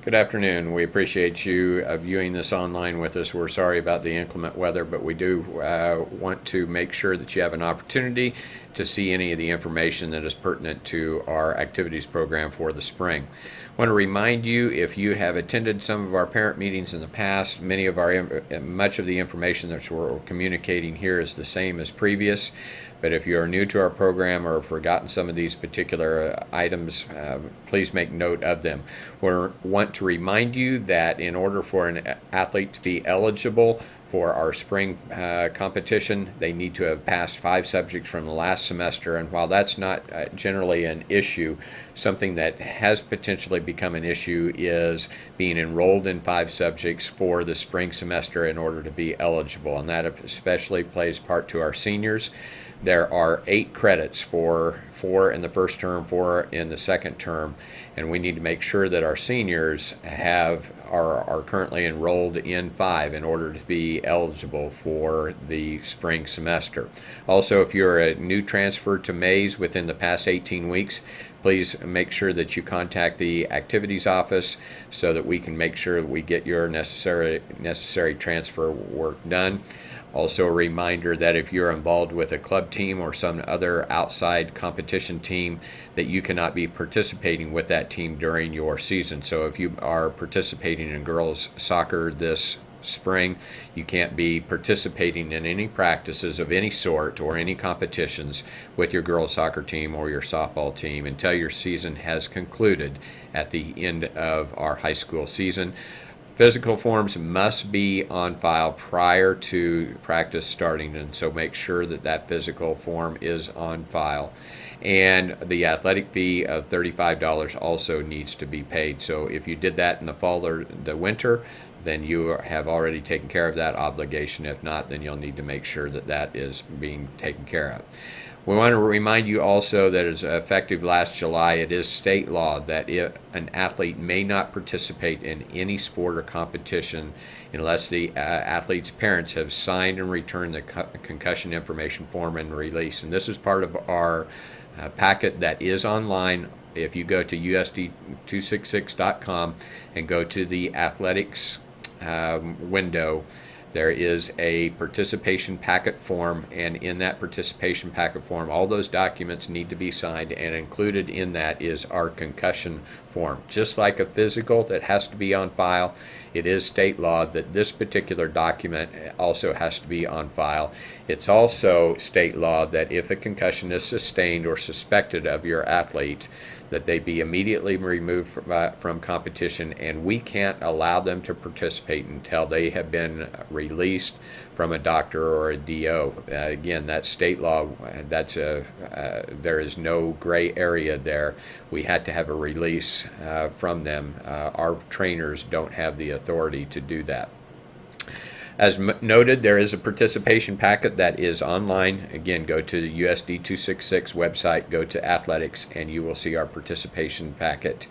Good afternoon. We appreciate you viewing this online with us. We're sorry about the inclement weather, but we do want to make sure that you have an opportunity to see any of the information that is pertinent to our activities program for the spring. I want to remind you, if you have attended some of our parent meetings in the past, much of the information that we're communicating here is the same as previous. But if you are new to our program or have forgotten some of these particular items, please make note of them. We want to remind you that in order for an athlete to be eligible for our spring competition, they need to have passed 5 subjects from the last semester. And while that's not generally an issue, something that has potentially become an issue is being enrolled in 5 subjects for the spring semester in order to be eligible. And that especially plays part to our seniors. There are 8 credits for 4 in the first term, 4 in the second term, and we need to make sure that our seniors are currently enrolled in 5 in order to be eligible for the spring semester. Also, if you're a new transfer to Mays within the past 18 weeks, please make sure that you contact the activities office so that we can make sure that we get your necessary transfer work done. Also, a reminder that if you're involved with a club team or some other outside competition team, that you cannot be participating with that team during your season. So if you are participating in girls soccer this spring, you can't be participating in any practices of any sort or any competitions with your girls soccer team or your softball team until your season has concluded at the end of our high school season. Physical forms must be on file prior to practice starting, and so make sure that that physical form is on file. And the athletic fee of $35 also needs to be paid. So if you did that in the fall or the winter, then you have already taken care of that obligation. If not, then you'll need to make sure that that is being taken care of. We want to remind you also that as effective last July, it is state law that if an athlete may not participate in any sport or competition unless the athlete's parents have signed and returned the concussion information form and release. And this is part of our packet that is online. If you go to usd266.com and go to the athletics window, there is a participation packet form, and in that participation packet form, all those documents need to be signed, and included in that is our concussion form. Just like a physical that has to be on file, it is state law that this particular document also has to be on file. It's also state law that if a concussion is sustained or suspected of your athlete, that they be immediately removed from competition, and we can't allow them to participate until they have been released from a doctor or a DO. Again, that's state law. There is no gray area there. We had to have a release from them. Our trainers don't have the authority to do that. As noted, there is a participation packet that is online. Again, go to the USD266 website, go to athletics, and you will see our participation packet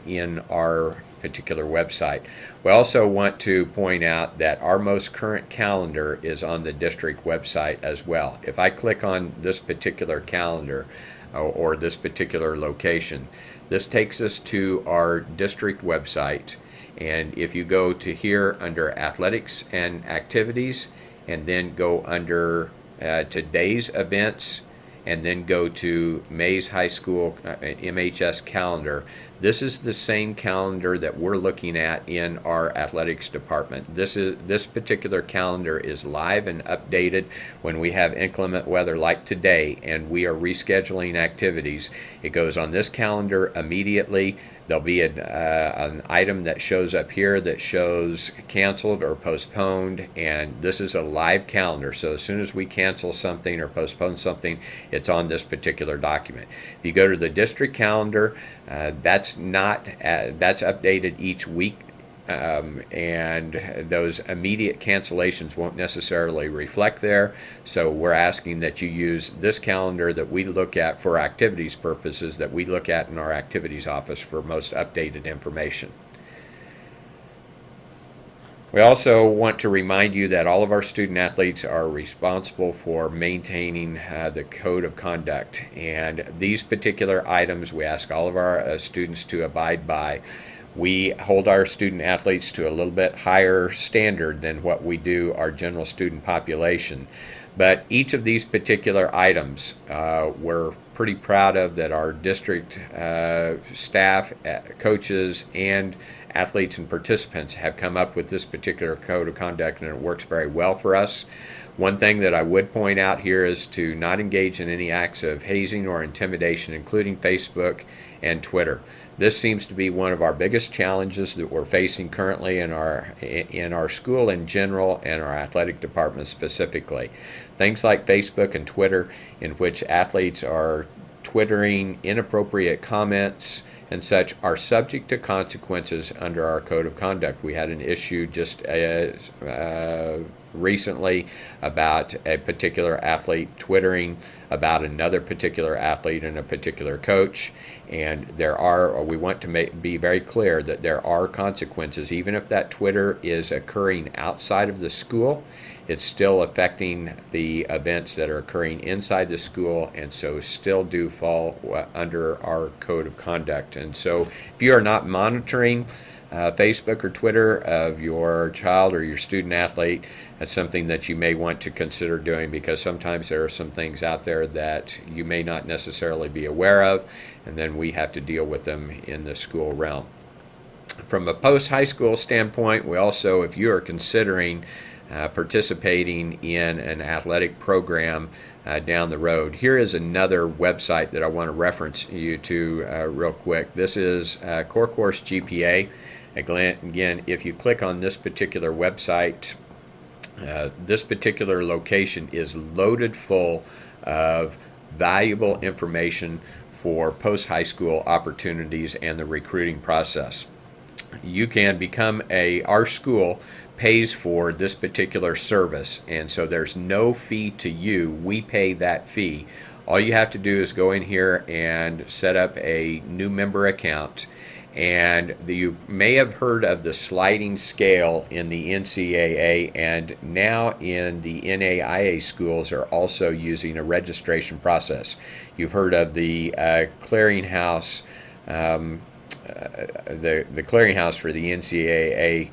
in our particular website. We also want to point out that our most current calendar is on the district website as well. If I click on this particular calendar or this particular location, this takes us to our district website. And if you go to here under athletics and activities, and then go under today's events, and then go to Mays High School MHS calendar, this is the same calendar that we're looking at in our athletics department. This particular calendar is live and updated when we have inclement weather like today and we are rescheduling activities. It goes on this calendar immediately. There'll be an item that shows up here that shows canceled or postponed, and this is a live calendar. So as soon as we cancel something or postpone something, it's on this particular document. If you go to the district calendar, that's updated each week. And those immediate cancellations won't necessarily reflect there. So we're asking that you use this calendar that we look at for activities purposes, that we look at in our activities office for most updated information. We also want to remind you that all of our student athletes are responsible for maintaining the code of conduct. And these particular items we ask all of our students to abide by. we hold our student athletes to a little bit higher standard than what we do our general student population. But each of these particular items we're pretty proud of, that our district staff, coaches, and athletes and participants have come up with this particular code of conduct, and it works very well for us. One thing that I would point out here is to not engage in any acts of hazing or intimidation, including Facebook and Twitter. This seems to be one of our biggest challenges that we're facing currently in our school in general and our athletic department specifically. Things like Facebook and Twitter, in which athletes are twittering inappropriate comments and such, are subject to consequences under our code of conduct. We had an issue just recently about a particular athlete twittering about another particular athlete and a particular coach, and we want to be very clear that there are consequences. Even if that Twitter is occurring outside of the school, it's still affecting the events that are occurring inside the school, and so still do fall under our code of conduct. And so if you are not monitoring Facebook or Twitter of your child or your student athlete, that's something that you may want to consider doing, because sometimes there are some things out there that you may not necessarily be aware of, and then we have to deal with them in the school realm. From a post-high school standpoint, we also, if you are considering participating in an athletic program down the road, here is another website that I want to reference you to real quick. This is Core Course GPA. Again, if you click on this particular website, this particular location is loaded full of valuable information for post-high school opportunities and the recruiting process. You can become our school pays for this particular service, and so there's no fee to you. We pay that fee. All you have to do is go in here and set up a new member account. And you may have heard of the sliding scale in the NCAA, and now in the NAIA schools are also using a registration process. You've heard of the clearinghouse, the clearinghouse for the NCAA.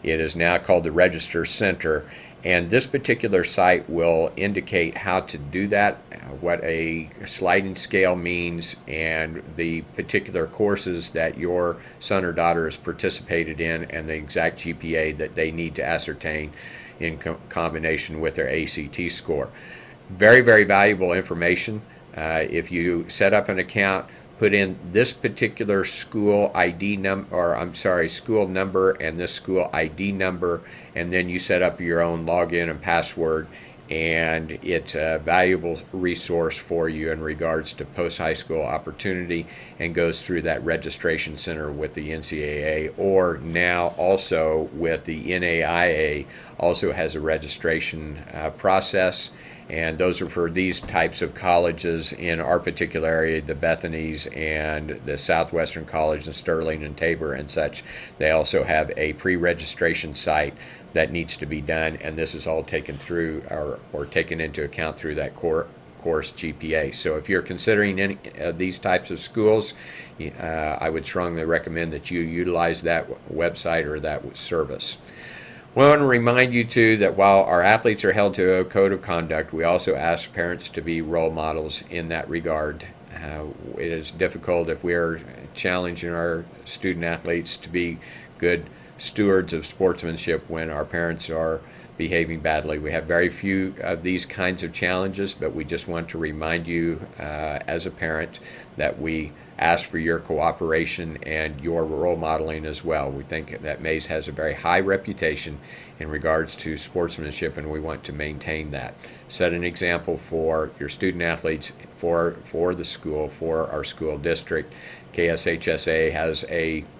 It is now called the Register Center, and this particular site will indicate how to do that, what a sliding scale means, and the particular courses that your son or daughter has participated in, and the exact GPA that they need to ascertain in combination with their ACT score. Very, very valuable information. If you set up an account, put in this particular school school number and this school ID number, and then you set up your own login and password, and it's a valuable resource for you in regards to post-high school opportunity, and goes through that registration center with the NCAA, or now also with the NAIA, also has a registration process. And those are for these types of colleges in our particular area, the Bethany's and the Southwestern College and Sterling and Tabor and such. They also have a pre-registration site that needs to be done, and this is all taken through or taken into account through that course GPA. So if you're considering any of these types of schools, I would strongly recommend that you utilize that website or that service. We want to remind you, too, that while our athletes are held to a code of conduct, we also ask parents to be role models in that regard. It is difficult if we're challenging our student athletes to be good stewards of sportsmanship when our parents are behaving badly. We have very few of these kinds of challenges, but we just want to remind you as a parent that we ask for your cooperation and your role modeling as well. We think that Mays has a very high reputation in regards to sportsmanship, and we want to maintain that. Set an example for your student athletes, for the school, for our school district. KSHSA has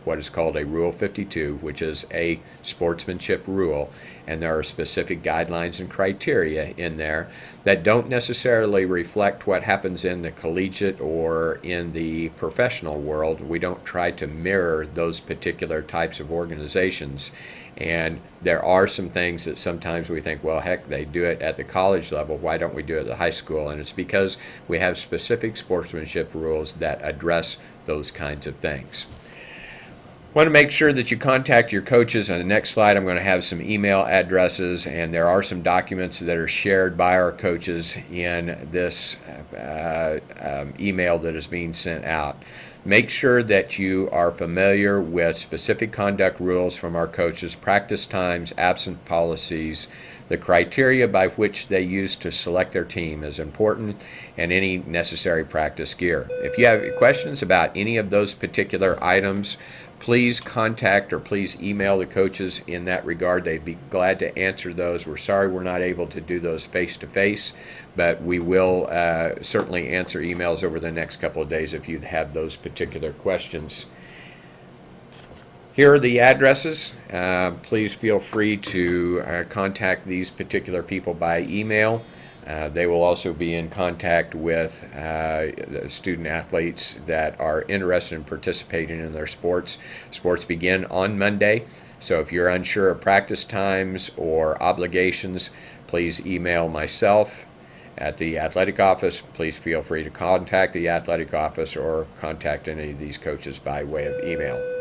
what is called a Rule 52, which is a sportsmanship rule, and there are specific guidelines and criteria in there that don't necessarily reflect what happens in the collegiate or in the professional world. We don't try to mirror those particular types of organizations. And there are some things that sometimes we think, well, heck, they do it at the college level. Why don't we do it at the high school? And it's because we have specific sportsmanship rules that address those kinds of things. Want to make sure that you contact your coaches. On the next slide, I'm going to have some email addresses, and there are some documents that are shared by our coaches in this email that is being sent out. Make sure that you are familiar with specific conduct rules from our coaches, practice times, absence policies. The criteria by which they use to select their team is important, and any necessary practice gear. If you have questions about any of those particular items, please contact or please email the coaches in that regard. They'd be glad to answer those. We're sorry we're not able to do those face-to-face, but we will certainly answer emails over the next couple of days if you have those particular questions. Here are the addresses. Please feel free to contact these particular people by email. They will also be in contact with student athletes that are interested in participating in their sports. Sports begin on Monday, so if you're unsure of practice times or obligations, please email myself at the athletic office. Please feel free to contact the athletic office or contact any of these coaches by way of email.